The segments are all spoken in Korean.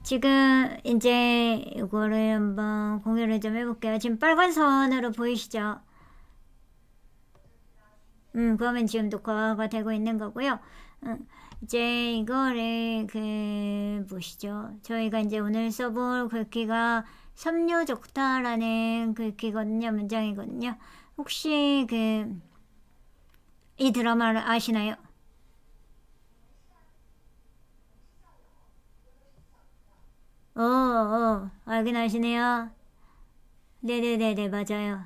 지금 이제 이거를 한번 공유를 좀 해볼게요. 지금 빨간 선으로 보이시죠? 그러면 지금 녹화가 되고 있는 거고요. 이제 이거를 보시죠. 저희가 이제 오늘 써볼 글귀가 섬유족타라는 글귀거든요. 문장이거든요. 혹시 이 드라마를 아시나요? 알긴 아시네요. 네네네네, 맞아요.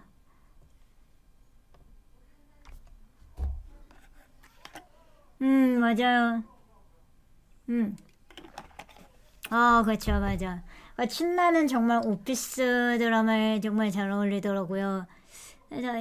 맞아요. 음. 그렇죠, 맞아. 신나는 정말 오피스 드라마에 정말 잘 어울리더라고요. 그래서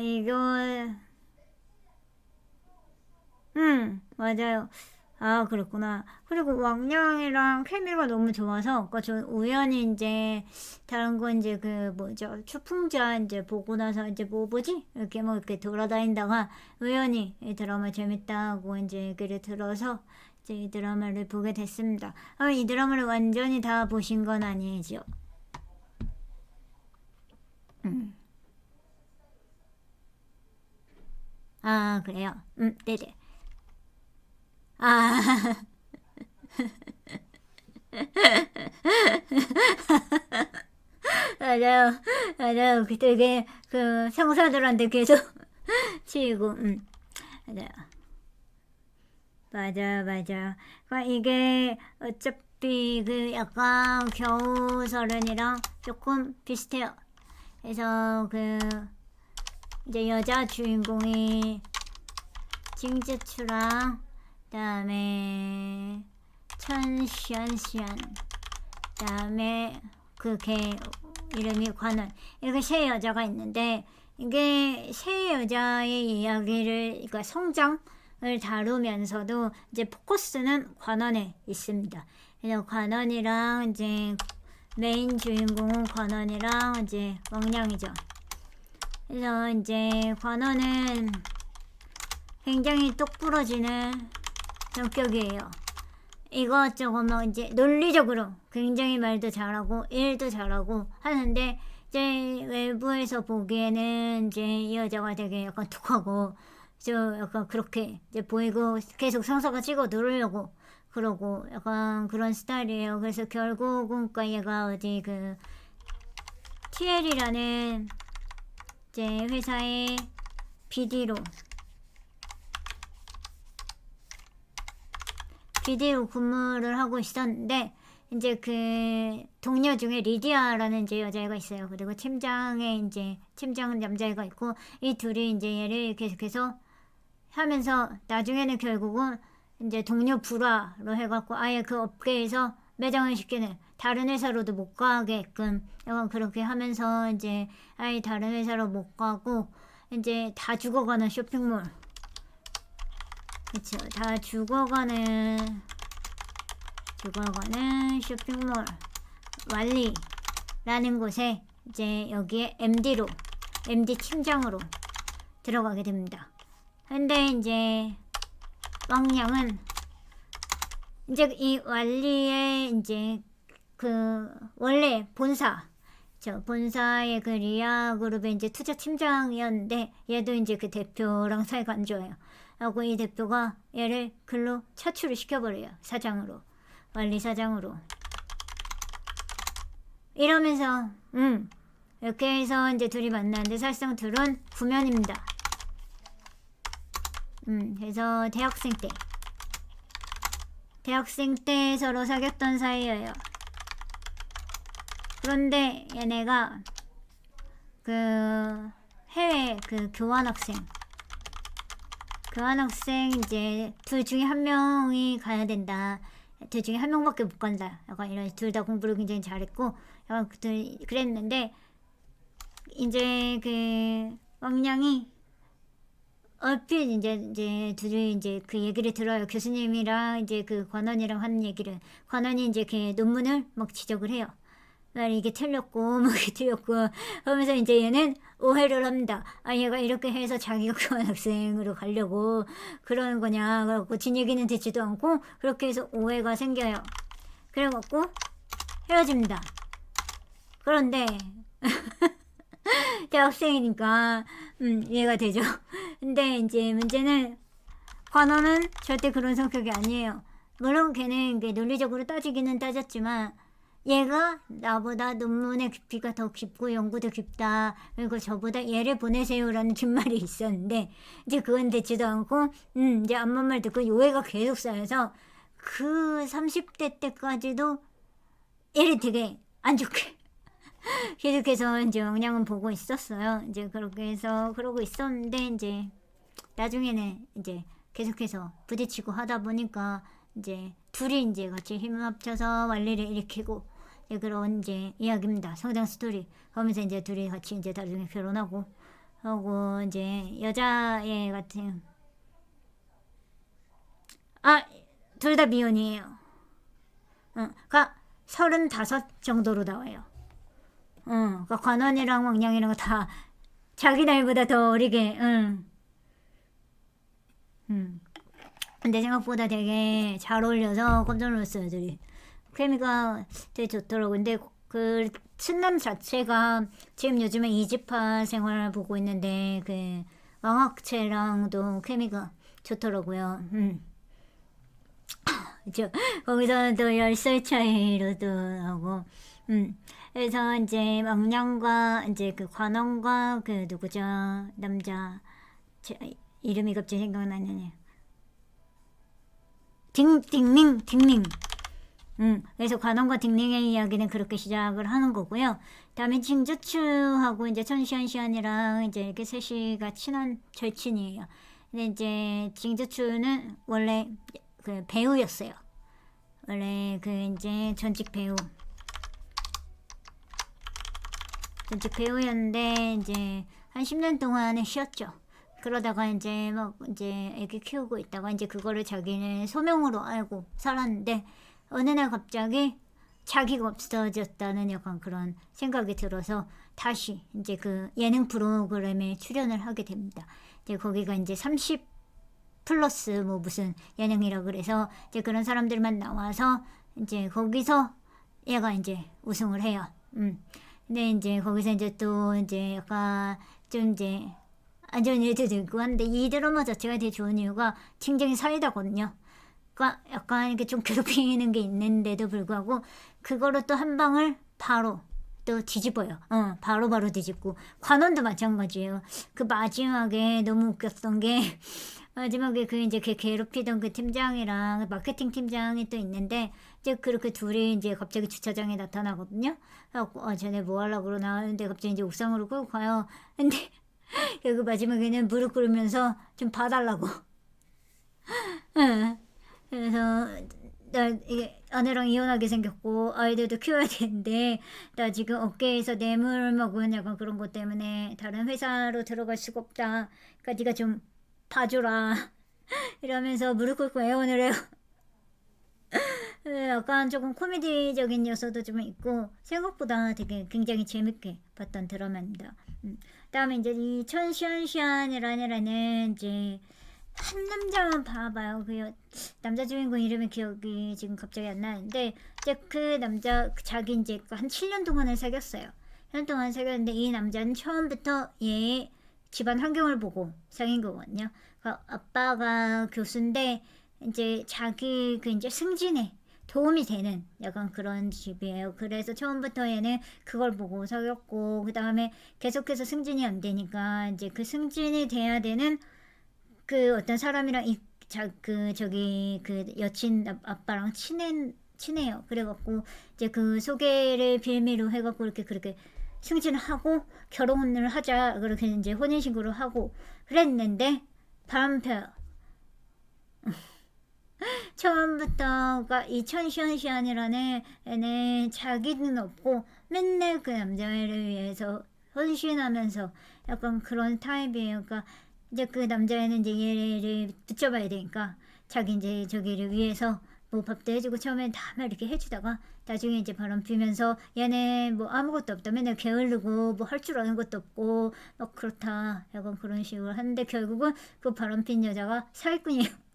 맞아요. 아, 그렇구나. 그리고 왕냥이랑 케미가 너무 좋아서, 저 우연히 이제, 다른 거 이제 뭐죠, 추풍자 이제 보고 나서 이제 뭐지? 이렇게 뭐 이렇게 돌아다니다가 우연히 이 드라마 재밌다고 이제 얘기를 들어서 이제 이 드라마를 보게 됐습니다. 이 드라마를 완전히 다 보신 건 아니죠? 음. 아, 그래요? 네네. 아, 맞아요. 맞아요. 되게 상사들한테 계속 치이고, 맞아요. 맞아요, 맞아요. 이게 어차피 약간 겨우서른이랑 조금 비슷해요. 그래서 이제 여자 주인공이 징즈추랑 그다음에 천시안시안 그다음에 걔 이름이 관원, 이렇게 세 여자가 있는데 이게 세 여자의 이야기를, 그러니까 성장을 다루면서도 이제 포커스는 관원에 있습니다. 그래서 관원이랑 이제 메인 주인공은 관원이랑 이제 왕냥이죠. 그래서 이제 관원은 굉장히 똑부러지는 성격이에요. 이것저것 막 이제 논리적으로 굉장히 말도 잘하고 일도 잘하고 하는데, 이제 외부에서 보기에는 이제 이 여자가 되게 약간 툭하고 저 약간 그렇게 이제 보이고 계속 상사가 찍어 누르려고 그러고 약간 그런 스타일이에요. 그래서 결국은 얘가 어디 TL이라는 이제 회사의 BD로 근무를 하고 있었는데, 이제 동료 중에 리디아라는 이제 여자애가 있어요. 그리고 팀장 남자애가 있고, 이 둘이 이제 얘를 계속해서 하면서 나중에는 결국은 이제 동료 불화로 해갖고 아예 그 업계에서 매장을 시키는, 다른 회사로도 못 가게끔 약간 그렇게 하면서 이제 아예 다른 회사로 못 가고 이제 다 죽어가는 쇼핑몰, 그쵸, 다 죽어가는 쇼핑몰 왈리라는 곳에 이제 여기에 MD 팀장으로 들어가게 됩니다. 근데 이제 왕량은 이제 이 왈리의 이제 원래 본사의 리아 그룹의 이제 투자 팀장이었는데, 얘도 이제 대표랑 사이가 안 좋아요. 하고 이 대표가 얘를 글로 차출을 시켜버려요. 왈리 사장으로. 이러면서 이렇게 해서 이제 둘이 만나는데, 사실상 둘은 구면입니다. 그래서 대학생 때 서로 사귀었던 사이예요. 그런데 얘네가 해외 교환학생 이제 둘 중에 한 명이 가야 된다. 둘 중에 한 명밖에 못 간다. 약간 이런, 둘 다 공부를 굉장히 잘했고 약간 그랬는데, 이제 왕량이 얼핏 이제 둘이 이제 얘기를 들어요. 교수님이랑 이제 관원이랑 하는 얘기를. 관원이 이제 논문을 막 지적을 해요. 이게 틀렸고 뭐 이게 틀렸고 하면서 이제 얘는 오해를 합니다. 얘가 이렇게 해서 자기가 교환학생으로 가려고 그러는 거냐. 그래갖고 진 얘기는 듣지도 않고 그렇게 해서 오해가 생겨요. 그래갖고 헤어집니다. 그런데 대학생이니까 이해가 되죠. 근데 이제 문제는 관원은 절대 그런 성격이 아니에요. 물론 걔는 논리적으로 따지기는 따졌지만 얘가 나보다 논문의 깊이가 더 깊고 연구도 깊다. 그리고 저보다 얘를 보내세요라는 뒷말이 있었는데 이제 그건 되지도 않고 이제 앞만 말 듣고 오해가 계속 쌓여서 그 30대 때까지도 얘를 되게 안 좋게 계속해서 이제 영향은 보고 있었어요. 이제 그렇게 해서 그러고 있었는데 이제 나중에는 이제 계속해서 부딪히고 하다 보니까 이제 둘이 이제 같이 힘을 합쳐서 원리를 일으키고 그런 이제 이야기입니다. 성장 스토리. 그러면서 이제 둘이 같이 이제 나중에 결혼하고 하고 이제 여자애 같은 둘 다 미혼이에요. 그러니까 35 정도로 나와요. 그러니까 관원이랑 왕냥이랑 다 자기 나이보다 더 어리게. 근데 생각보다 되게 잘 어울려서 깜짝 놀랐어요, 둘이. 케미가 되게 좋더라고. 근데 그 친남 자체가 지금 요즘에 이집화 생활을 보고 있는데 그 왕학채랑도 케미가 좋더라고요. 그죠? 거기서 또 10살 차이로도 하고, 그래서 이제 왕량과 이제 그 관원과 그 누구죠? 남자, 이름이 갑자기 생각나네요. 딩링. 그래서 관원과 딩링의 이야기는 그렇게 시작을 하는 거고요. 다음에 징주추하고 이제 천시안시안이랑 이제 이렇게 셋이가 친한 절친이에요. 근데 이제 징주추는 원래 그 배우였어요. 원래 그 이제 전직 배우였는데 이제 한 10년 동안은 쉬었죠. 그러다가 이제 막 이제 애기 키우고 있다가 이제 그거를 자기는 소명으로 알고 살았는데 어느 날 갑자기 자기가 없어졌다는 약간 그런 생각이 들어서 다시 이제 그 예능 프로그램에 출연을 하게 됩니다. 이제 거기가 이제 30 플러스 뭐 무슨 예능이라 그래서 이제 그런 사람들만 나와서 이제 거기서 얘가 이제 우승을 해요. 근데 이제 거기서 이제 또 이제 약간 좀 이제 안 좋은 일들도 있고 한데 이 드라마 자체가 되게 좋은 이유가 굉장히 사이다거든요. 그러니까 약간 이렇게 좀 괴롭히는 게 있는데도 불구하고 그거로 또 한 방을 바로 또 뒤집어요. 바로 뒤집고 관원도 마찬가지예요. 그 마지막에 너무 웃겼던 게 마지막에 그 이제 걔 괴롭히던 그 팀장이랑 마케팅 팀장이 또 있는데 이제 그렇게 둘이 이제 갑자기 주차장에 나타나거든요. 그래갖고 쟤네 뭐 하려고 그러나 하는데 갑자기 이제 옥상으로 끌고 가요. 근데 그 마지막에는 무릎 꿇으면서 좀 봐달라고. 응. 그래서 나 이게 아내랑 이혼하게 생겼고 아이들도 키워야 되는데 나 지금 업계에서 뇌물 먹은 약간 그런 것 때문에 다른 회사로 들어갈 수가 없다. 그러니까 네가 좀 봐줘라. 이러면서 무릎 꿇고 애원을 해요. 약간 조금 코미디적인 요소도 좀 있고 생각보다 되게 굉장히 재밌게 봤던 드라마입니다. 다음에 이제 이 천시안시안이라는 이제 한 남자만 봐봐요. 그 남자 주인공 이름이 기억이 지금 갑자기 안 나는데 이제 그 남자 자기 이제 한 7년 동안을 사귀었어요. 7년 동안 사귀었는데 이 남자는 처음부터 얘의 집안 환경을 보고 사귄 거거든요. 그러니까 아빠가 교수인데 이제 자기 그 이제 승진에 도움이 되는 약간 그런 집이에요. 그래서 처음부터 얘는 그걸 보고 사귀었고 그 다음에 계속해서 승진이 안 되니까 이제 그 승진이 돼야 되는 그 어떤 사람이랑 저기 그 여친 아빠랑 친해요. 그래갖고 이제 그 소개를 빌미로 해갖고 이렇게 그렇게 승진을 하고 결혼을 하자 그렇게 이제 혼인신고를 하고 그랬는데 바람 펴요. 처음부터가 이 천시안시안이라는 애는 자기는 없고 맨날 그 남자애를 위해서 헌신하면서 약간 그런 타입이에요. 그러니까 이제 그 남자애는 이제 얘를 붙잡아야 되니까 자기 이제 저기를 위해서 뭐 밥도 해주고 처음엔 다 막 이렇게 해주다가 나중에 이제 바람 피면서 얘는 뭐 아무것도 없다 맨날 게으르고 뭐 할 줄 아는 것도 없고 막 그렇다 약간 그런 식으로 하는데 결국은 그 바람 핀 여자가 사기꾼이에요.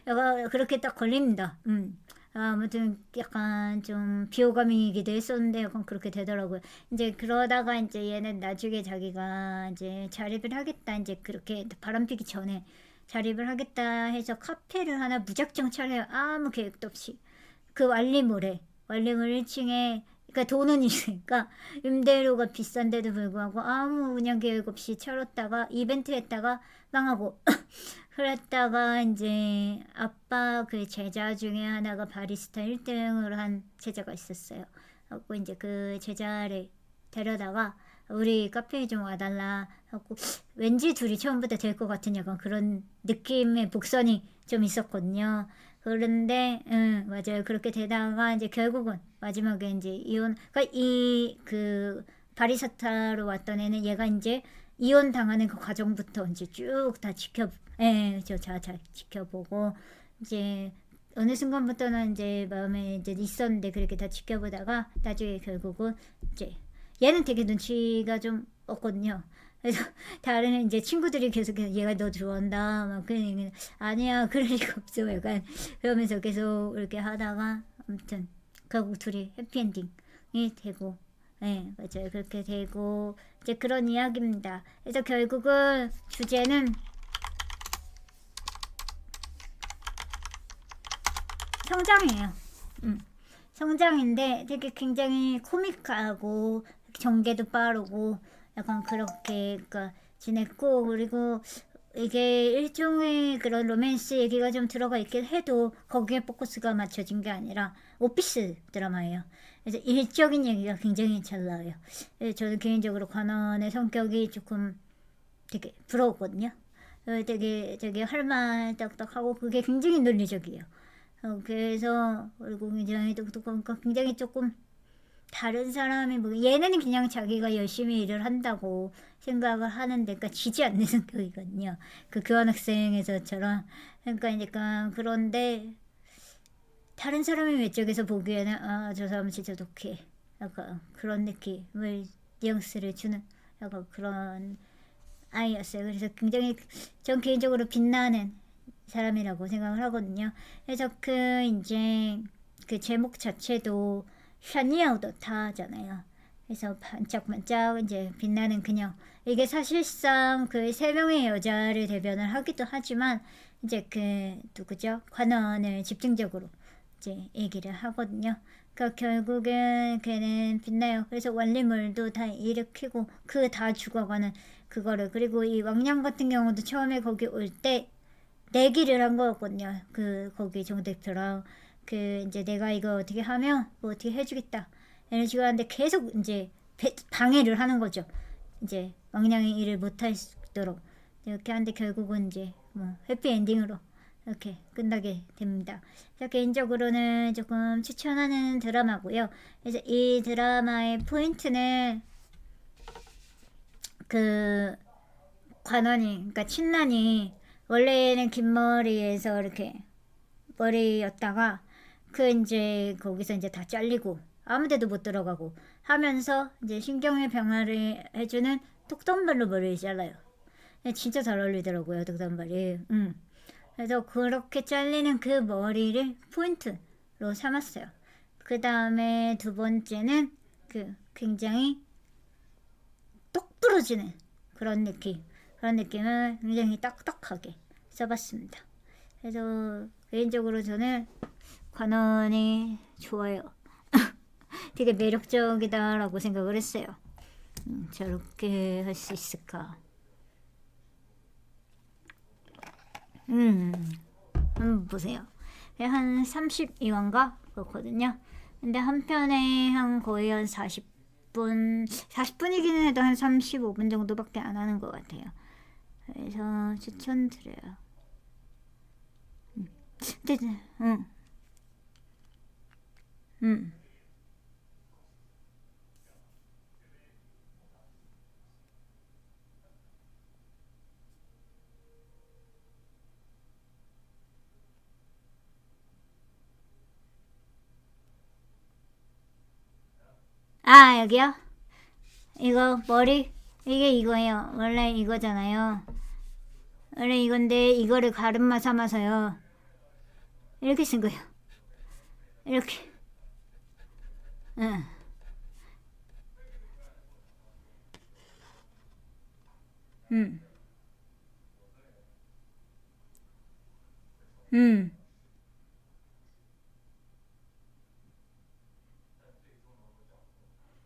약간 그렇게 딱 걸립니다. 아무튼 약간 좀 비호감이기도 했었는데 약간 그렇게 되더라고요. 이제 그러다가 이제 얘는 나중에 자기가 이제 자립을 하겠다 이제 그렇게 바람피기 전에 자립을 하겠다 해서 카페를 하나 무작정 차려요. 아무 계획도 없이. 그 완리몰 1층에 그러니까 돈은 있으니까 임대료가 비싼데도 불구하고 아무 그냥 계획 없이 차렸다가 이벤트 했다가 망하고 그랬다가 이제 아빠 그 제자 중에 하나가 바리스타 1등을 한 제자가 있었어요. 하고 이제 그 제자를 데려다가 우리 카페에 좀 와달라 하고 왠지 둘이 처음부터 될 것 같은 약간 그런 느낌의 복선이 좀 있었거든요. 그런데 맞아요. 그렇게 되다가 이제 결국은 마지막에 이제 이혼 그러니까 이 그 바리스타로 왔던 애는 얘가 이제 이혼 당하는 그 과정부터 이제 쭉 다 잘 지켜보고 이제 어느 순간부터는 이제 마음에 이제 있었는데 그렇게 다 지켜보다가 나중에 결국은 이제 얘는 되게 눈치가 좀 없거든요. 그래서 다른 이제 친구들이 계속 얘가 너 좋아한다 막 그런 얘기는 아니야 그럴 리가 없어 약간 그러면서 계속 이렇게 하다가 아무튼 결국 둘이 해피엔딩이 되고 네 맞아요 그렇게 되고 이제 그런 이야기입니다. 그래서 결국은 주제는 성장이에요. 성장인데 되게 굉장히 코믹하고 전개도 빠르고 약간 그렇게 그러니까 지냈고 그리고 이게 일종의 그런 로맨스 얘기가 좀 들어가 있긴 해도 거기에 포커스가 맞춰진 게 아니라 오피스 드라마예요. 그래서 일적인 얘기가 굉장히 잘 나와요. 저는 개인적으로 관원의 성격이 조금 되게 부러웠거든요. 되게 할 말 딱딱하고 그게 굉장히 논리적이에요. 그래서 그리고 굉장히 똑똑하고 굉장히 조금 다른 사람이 뭐 얘네는 그냥 자기가 열심히 일을 한다고 생각을 하는데 그러니까 지지 않는 성격이거든요. 그 교환학생에서처럼 그러니까 약간 그런데 다른 사람의 외적에서 보기에는 아 저 사람 진짜 독해 약간 그런 느낌을 뉘앙스를 주는 약간 그런 아이였어요. 그래서 굉장히 전 개인적으로 빛나는 사람이라고 생각을 하거든요. 그래서 그 이제 그 제목 자체도 샤니아우더 타잖아요. 그래서 반짝반짝 이제 빛나는 그녀. 이게 사실상 그 세 명의 여자를 대변을 하기도 하지만 이제 그 누구죠? 관원을 집중적으로 이제 얘기를 하거든요. 그러니까 결국엔 걔는 빛나요. 그래서 원리물도 다 일으키고 그 다 죽어가는 그거를 그리고 이 왕냥 같은 경우도 처음에 거기 올 때 내기를 한 거였거든요. 그 거기 정 대표랑 그 이제 내가 이거 어떻게 하면 뭐 어떻게 해주겠다 이런 식으로 하는데 계속 이제 방해를 하는 거죠. 이제 왕냥이 일을 못할 수 있도록 이렇게 하는데 결국은 이제 뭐 해피 엔딩으로 이렇게 끝나게 됩니다. 그래서 개인적으로는 조금 추천하는 드라마고요. 그래서 이 드라마의 포인트는 그 관원이 그러니까 친난이 원래는 긴 머리에서 이렇게 머리였다가 그 이제 거기서 이제 다 잘리고 아무데도 못 들어가고 하면서 이제 신경의 변화를 해주는 톡덤발로 머리를 잘라요. 진짜 잘 어울리더라고요 톡덤발이. 그래서 그렇게 잘리는 그 머리를 포인트로 삼았어요. 그 다음에 두 번째는 그 굉장히 똑 부러지는 그런 느낌. 그런 느낌을 굉장히 딱딱하게 써봤습니다. 그래서 개인적으로 저는 관원이 좋아요. 되게 매력적이다라고 생각을 했어요. 저렇게 할 수 있을까? 한번 보세요. 한 32화인가? 그렇거든요. 근데 한 편에 한 거의 한 40분이기는 해도 한 35분 정도밖에 안 하는 것 같아요. 그래서 추천드려요. 근데, 아, 여기요? 이거 머리? 이게 이거예요. 원래 이거잖아요. 원래 이건데 이거를 가르마 삼아서요. 이렇게 쓴 거예요. 이렇게. 응. 음.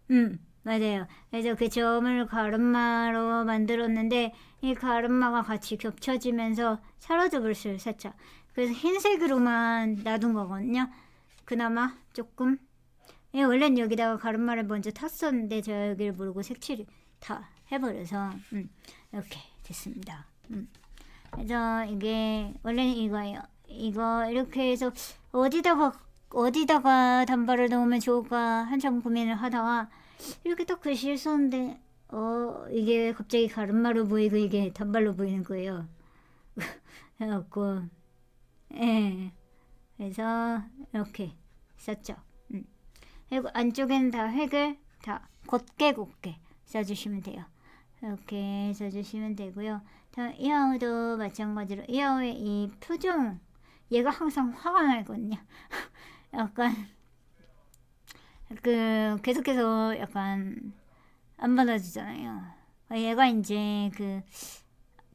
음. 맞아요. 그래서 그 점을 가르마로 만들었는데 이 가르마가 같이 겹쳐지면서 사라져 버렸어요, 살짝. 그래서 흰색으로만 놔둔 거거든요. 그나마 조금. 예, 원래는 여기다가 가르마를 먼저 탔었는데 제가 여기를 모르고 색칠을 다 해버려서 이렇게 됐습니다. 그래서 이게 원래는 이거예요. 이거 이렇게 해서 어디다가 단발을 넣으면 좋을까 한참 고민을 하다가 이렇게 딱 글씨를 썼는데 이게 갑자기 가르마로 보이고 이게 단발로 보이는 거예요. 그래갖고 예, 그래서 이렇게 썼죠. 그리고 안쪽에는 다 획을 다 곧게 써주시면 돼요. 이렇게 써주시면 되고요. 이하우도 마찬가지로 이하우의 이 표정, 얘가 항상 화가 나거든요. 약간 계속해서 약간 안 받아주잖아요. 얘가 이제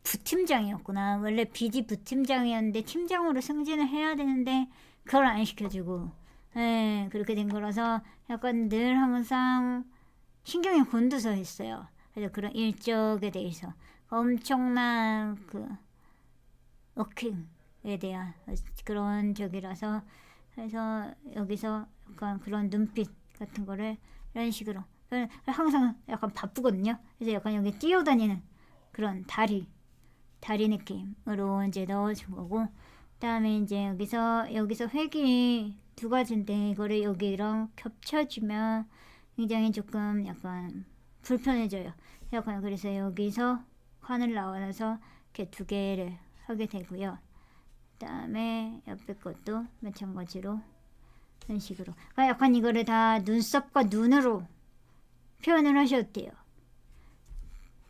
부팀장이었구나. 원래 BD 부팀장이었는데 팀장으로 승진을 해야 되는데 그걸 안 시켜주고, 예, 그렇게 된 거라서 약간 늘 항상 신경이 곤두서 있어요. 그래서 그런 일적에 대해서 엄청난 워킹에 대한 그런 적이라서, 그래서 여기서 약간 그런 눈빛 같은 거를 이런 식으로 항상 약간 바쁘거든요. 그래서 약간 여기 뛰어다니는 그런 다리 느낌으로 이제 넣어준 거고, 그다음에 이제 여기서 획이 두 가지인데 이거를 여기랑 겹쳐주면 굉장히 조금 약간 불편해져요. 약간 그래서 여기서 칸을 나와서 이렇게 두 개를 하게 되고요. 그다음에 옆에 것도 마찬가지로 이런 식으로. 그러니까 약간 이거를 다 눈썹과 눈으로 표현을 하셔도 돼요.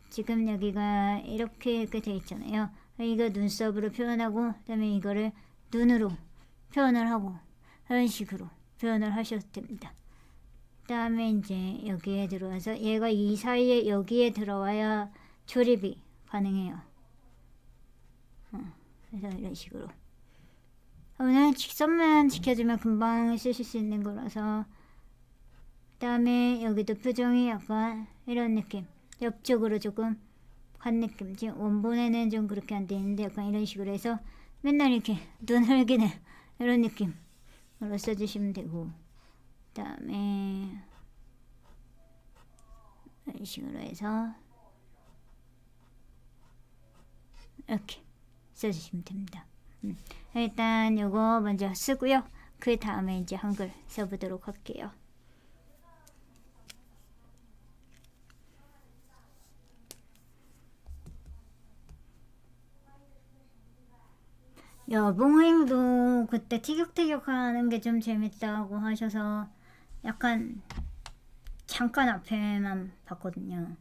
지금 여기가 이렇게 돼 있잖아요. 이거 눈썹으로 표현하고, 그다음에 이거를 눈으로 표현을 하고, 이런 식으로 표현을 하셔도 됩니다. 그다음에 이제 여기에 들어와서 얘가 이 사이에 여기에 들어와야 조립이 가능해요. 그래서 이런 식으로. 오늘 직선만 지켜주면 금방 쓰실 수 있는 거라서. 그다음에 여기도 표정이 약간 이런 느낌, 옆쪽으로 조금 간 느낌. 지금 원본에는 좀 그렇게 안 되는데 약간 이런 식으로 해서 맨날 이렇게 눈 흘기는 이런 느낌으로 써주시면 되고, 그다음에 이런 식으로 해서 이렇게 써주시면 됩니다. 일단 요거 먼저 쓰고요. 그 다음에 이제 한글 써보도록 할게요. 여봉행도 그때 티격태격 하는 게 좀 재밌다고 하셔서 약간 잠깐 앞에만 봤거든요.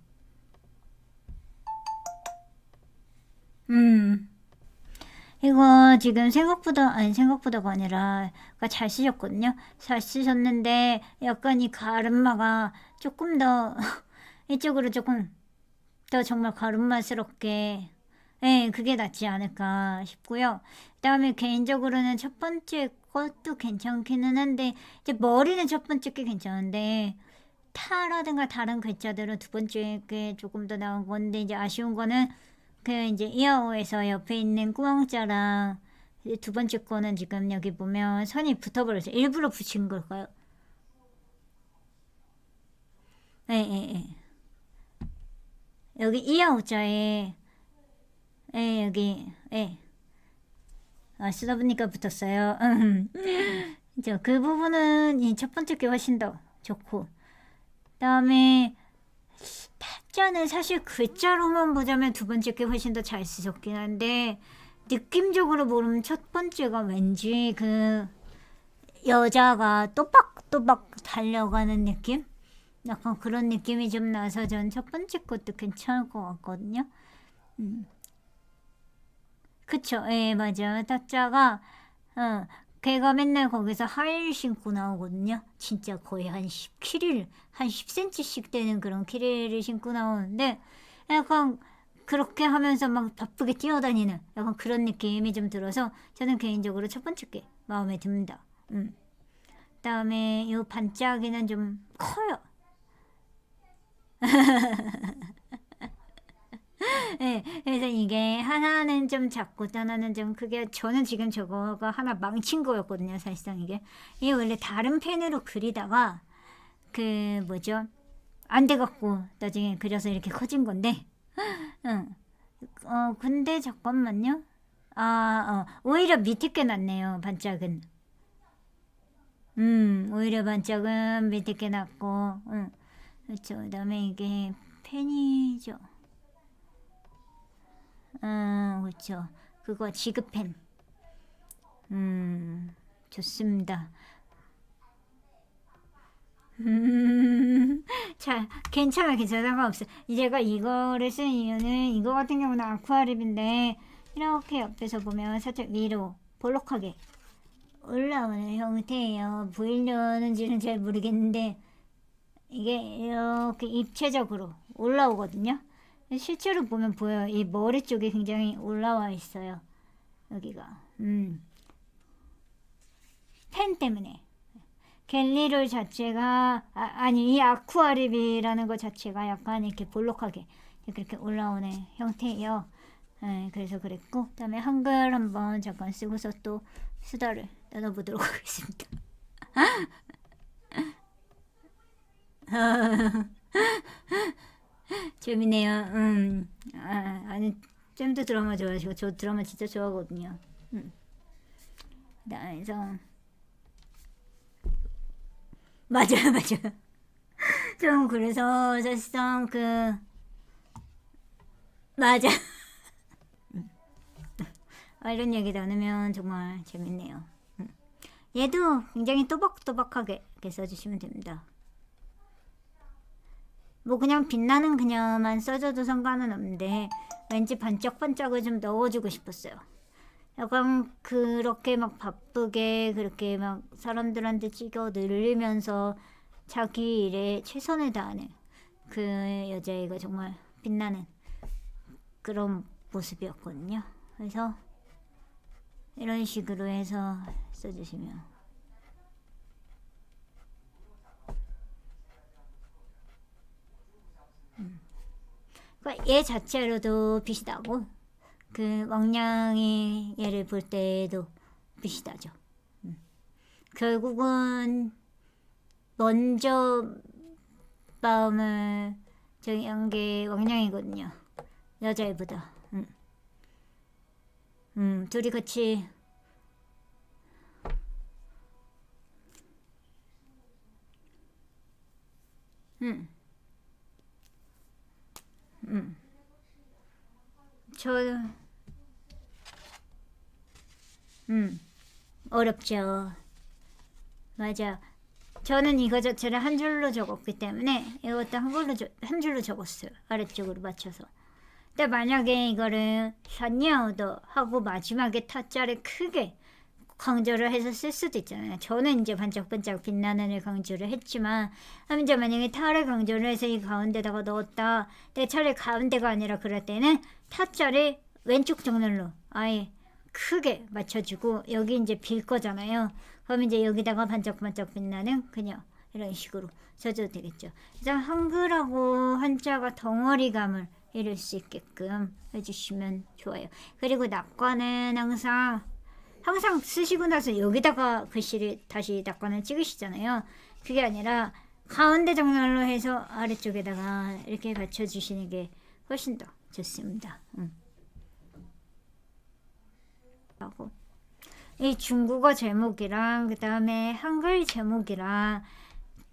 이거 지금 생각보다가 아니라 그러니까 잘 쓰셨거든요. 잘 쓰셨는데 약간 이 가르마가 조금 더 이쪽으로 조금 더 정말 가르마스럽게, 예, 그게 낫지 않을까 싶고요. 그다음에 개인적으로는 첫 번째 것도 괜찮기는 한데 이제 머리는 첫 번째 게 괜찮은데 타라든가 다른 글자들은 두 번째 게 조금 더 나은 건데, 이제 아쉬운 거는 이제 이하오에서 옆에 있는 꾸멍자랑 두 번째 거는 지금 여기 보면 선이 붙어버렸어요. 일부러 붙인 걸까요? 예, 예, 예. 여기 이하오자에, 예, 여기, 예. 쓰다 보니까 붙었어요. 그 부분은 이 첫 번째 게 훨씬 더 좋고, 그다음에 타짜는 사실 글자로만 보자면 두 번째 게 훨씬 더 잘 쓰셨긴 한데, 느낌적으로 보면 첫 번째가 왠지 여자가 또박또박 달려가는 느낌? 약간 그런 느낌이 좀 나서 전 첫 번째 것도 괜찮을 것 같거든요. 그쵸. 예, 맞아. 타짜가, 걔가 맨날 거기서 하이힐 신고 나오거든요. 진짜 거의 한 10kg, 한 10cm씩 되는 그런 키를 신고 나오는데, 약간 그렇게 하면서 막 바쁘게 뛰어다니는 약간 그런 느낌이 좀 들어서 저는 개인적으로 첫 번째 게 마음에 듭니다. 그다음에 이 반짝이는 좀 커요. 네, 그래서 이게 하나는 좀 작고 하나는 좀 크게 저는 지금 저거가 하나 망친 거였거든요. 사실상 이게 원래 다른 펜으로 그리다가 그 뭐죠? 안 돼갖고 나중에 그려서 이렇게 커진 건데 응. 근데 잠깐만요. 오히려 밑에 게 낫네요. 반짝은. 오히려 반짝은 밑에 게 낫고, 그렇죠. 그다음에 이게 펜이죠. 그렇죠. 그거 지급펜. 좋습니다. 자, 괜찮아. 상관없어. 제가 이거를 쓴 이유는 이거 같은 경우는 아쿠아립인데 이렇게 옆에서 보면 살짝 위로 볼록하게 올라오는 형태예요. 보이려는지는 잘 모르겠는데 이게 이렇게 입체적으로 올라오거든요. 실제로 보면 보여요. 이 머리 쪽에 굉장히 올라와 있어요. 여기가. 펜 때문에. 갤리롤 자체가 아니 이 아쿠아립이라는 것 자체가 약간 이렇게 볼록하게 그렇게 올라오는 형태예요. 네, 그래서 그랬고 그다음에 한글 한번 잠깐 쓰고서 또 수다를 나눠보도록 하겠습니다. 재밌네요. 아니 잼도 드라마 좋아하시고 저 드라마 진짜 좋아하거든요. 그래서 맞아요. 좀 그래서 사실상 맞아. 이런 얘기 나누면 정말 재밌네요. 얘도 굉장히 또박또박하게 이렇게 써주시면 됩니다. 뭐 그냥 빛나는 그녀만 써줘도 상관은 없는데 왠지 반짝반짝을 좀 넣어주고 싶었어요. 약간 그렇게 막 바쁘게 그렇게 막 사람들한테 찍어 늘리면서 자기 일에 최선을 다하는 그 여자애가 정말 빛나는 그런 모습이었거든요. 그래서 이런 식으로 해서 써주시면 그러니까 얘 자체로도 빛이 나고 그 왕냥이 얘를 볼 때도 빛이 나죠. 결국은 먼저 마음을 정한 게 왕냥이거든요. 여자애보다. 둘이 같이 음, 저 어렵죠. 맞아. 저는 이거 자체를 한 줄로 적었기 때문에 이것도 한 줄로 적었어요. 아래쪽으로 맞춰서. 근데 만약에 이거를 샤니아오더 하고 마지막에 타짜를 크게 강조를 해서 쓸 수도 있잖아요. 저는 이제 반짝반짝 빛나는을 강조를 했지만 이제 만약에 타를 강조를 해서 이 가운데다가 넣었다. 내 차라리 가운데가 아니라 그럴 때는 타짜를 왼쪽 정렬로 아예 크게 맞춰주고 여기 이제 빌 거잖아요. 그럼 이제 여기다가 반짝반짝 빛나는 그냥 이런 식으로 써줘도 되겠죠. 그래서 한글하고 한자가 덩어리감을 이룰 수 있게끔 해주시면 좋아요. 그리고 낙관은 항상 쓰시고 나서 여기다가 글씨를 다시 낙관을 찍으시잖아요. 그게 아니라 가운데 정렬로 해서 아래쪽에다가 이렇게 받쳐주시는 게 훨씬 더 좋습니다. 하고 이 중국어 제목이랑 그 다음에 한글 제목이랑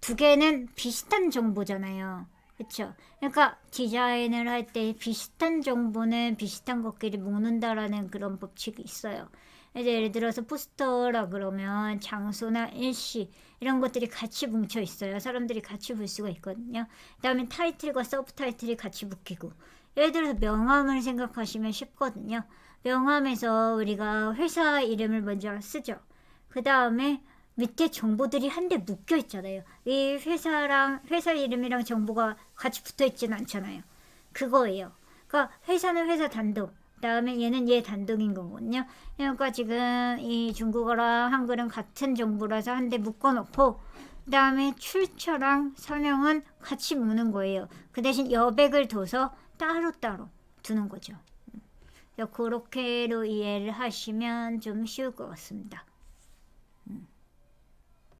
두 개는 비슷한 정보잖아요. 그쵸? 그러니까 디자인을 할 때 비슷한 정보는 비슷한 것끼리 묶는다라는 그런 법칙이 있어요. 이제 예를 들어서 포스터라 그러면 장소나 일시 이런 것들이 같이 뭉쳐 있어요. 사람들이 같이 볼 수가 있거든요. 그 다음에 타이틀과 서브 타이틀이 같이 묶이고 예를 들어서 명함을 생각하시면 쉽거든요. 명함에서 우리가 회사 이름을 먼저 쓰죠. 그 다음에 밑에 정보들이 한데 묶여 있잖아요. 이 회사 이름이랑 정보가 같이 붙어 있지는 않잖아요. 그거예요. 그러니까 회사는 회사 단독, 그다음에 얘는 얘 단독인 거거든요. 그러니까 지금 이 중국어랑 한글은 같은 정보라서 한데 묶어놓고, 그다음에 출처랑 서명은 같이 묶는 거예요. 그 대신 여백을 둬서 따로따로 두는 거죠. 그렇게로 이해를 하시면 좀 쉬울 것 같습니다.